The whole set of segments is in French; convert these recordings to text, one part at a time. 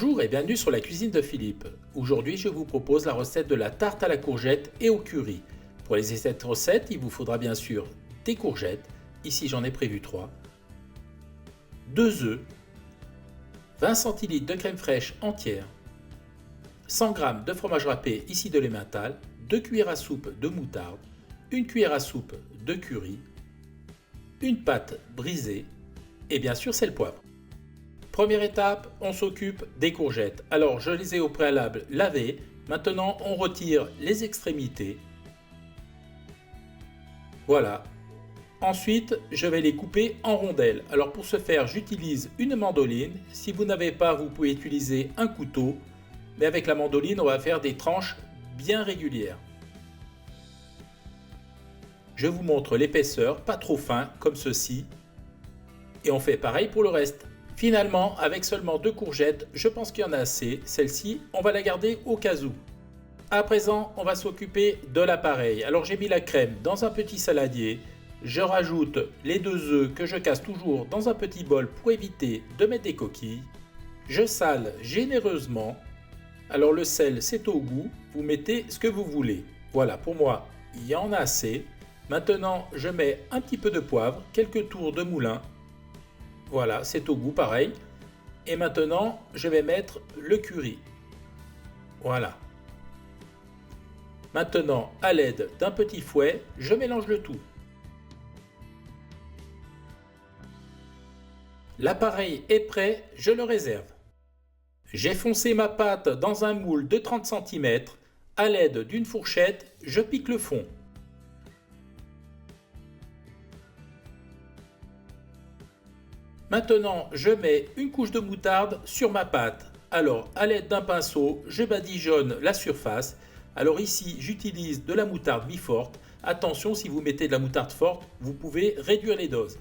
Bonjour et bienvenue sur la cuisine de Philippe. Aujourd'hui, je vous propose la recette de la tarte à la courgette et au curry. Pour réaliser cette recette, il vous faudra bien sûr des courgettes, ici j'en ai prévu 3, 2 œufs, 20 centilitres de crème fraîche entière, 100 g de fromage râpé, ici de l'emmental, 2 cuillères à soupe de moutarde, 1 cuillère à soupe de curry, une pâte brisée et bien sûr c'est le poivre. Première étape, on s'occupe des courgettes. Alors je les ai au préalable lavées. Maintenant on retire les extrémités. Voilà. Ensuite je vais les couper en rondelles. Alors pour ce faire j'utilise une mandoline. Si vous n'avez pas, vous pouvez utiliser un couteau. Mais avec la mandoline on va faire des tranches bien régulières. Je vous montre l'épaisseur, pas trop fin comme ceci. Et on fait pareil pour le reste. Finalement, avec seulement 2 courgettes, je pense qu'il y en a assez. Celle-ci, on va la garder au cas où. À présent, on va s'occuper de l'appareil. Alors j'ai mis la crème dans un petit saladier. Je rajoute les 2 œufs que je casse toujours dans un petit bol pour éviter de mettre des coquilles. Je sale généreusement. Alors le sel, c'est au goût. Vous mettez ce que vous voulez. Voilà, pour moi, il y en a assez. Maintenant, je mets un petit peu de poivre, quelques tours de moulin. Voilà, c'est au goût pareil. Et maintenant, je vais mettre le curry. Voilà. Maintenant, à l'aide d'un petit fouet, je mélange le tout. L'appareil est prêt, je le réserve. J'ai foncé ma pâte dans un moule de 30 cm. À l'aide d'une fourchette, je pique le fond. Maintenant, je mets une couche de moutarde sur ma pâte. Alors, à l'aide d'un pinceau, je badigeonne la surface. Alors ici, j'utilise de la moutarde mi-forte. Attention, si vous mettez de la moutarde forte, vous pouvez réduire les doses.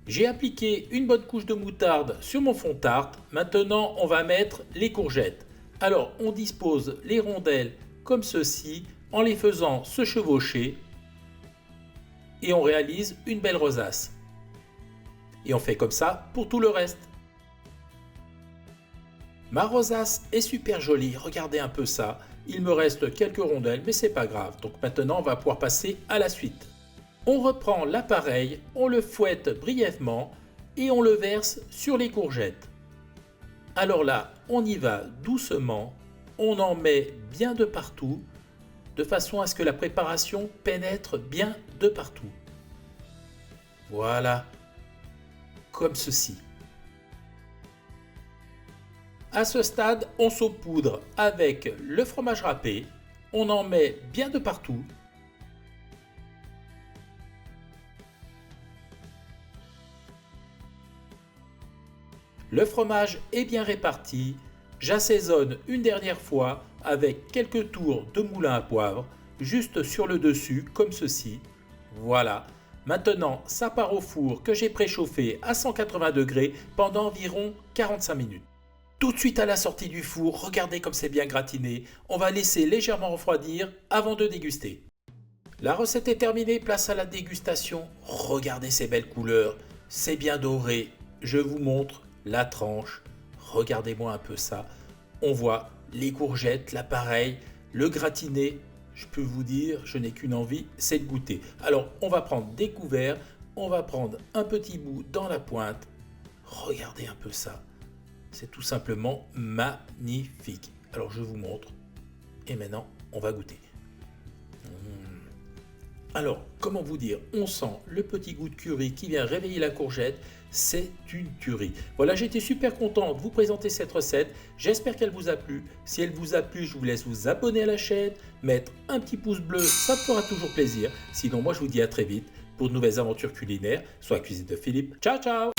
J'ai appliqué une bonne couche de moutarde sur mon fond de tarte. Maintenant, on va mettre les courgettes. Alors, on dispose les rondelles comme ceci en les faisant se chevaucher. Et on réalise une belle rosace. Et on fait comme ça pour tout le reste. Ma rosace est super jolie, regardez un peu ça. Il me reste quelques rondelles, mais c'est pas grave. Donc maintenant, on va pouvoir passer à la suite. On reprend l'appareil, on le fouette brièvement et on le verse sur les courgettes. Alors là, on y va doucement, on en met bien de partout, de façon à ce que la préparation pénètre bien de partout. Voilà, comme ceci. À ce stade, on saupoudre avec le fromage râpé, on en met bien de partout. Le fromage est bien réparti. J'assaisonne une dernière fois avec quelques tours de moulin à poivre, juste sur le dessus, comme ceci. Voilà. Maintenant, ça part au four que j'ai préchauffé à 180 degrés pendant environ 45 minutes. Tout de suite à la sortie du four, regardez comme c'est bien gratiné. On va laisser légèrement refroidir avant de déguster. La recette est terminée, place à la dégustation. Regardez ces belles couleurs, c'est bien doré. Je vous montre la tranche. Regardez-moi un peu ça. On voit les courgettes, l'appareil, le gratiné. Je peux vous dire, je n'ai qu'une envie, c'est de goûter. Alors, on va prendre des couverts, on va prendre un petit bout dans la pointe. Regardez un peu ça. C'est tout simplement magnifique. Alors, je vous montre. Et maintenant, on va goûter. Alors, comment vous dire, on sent le petit goût de curry qui vient réveiller la courgette, c'est une tuerie. Voilà, j'ai été super content de vous présenter cette recette, j'espère qu'elle vous a plu. Si elle vous a plu, je vous laisse vous abonner à la chaîne, mettre un petit pouce bleu, ça me fera toujours plaisir. Sinon, moi je vous dis à très vite pour de nouvelles aventures culinaires sur la cuisine de Philippe. Ciao, ciao!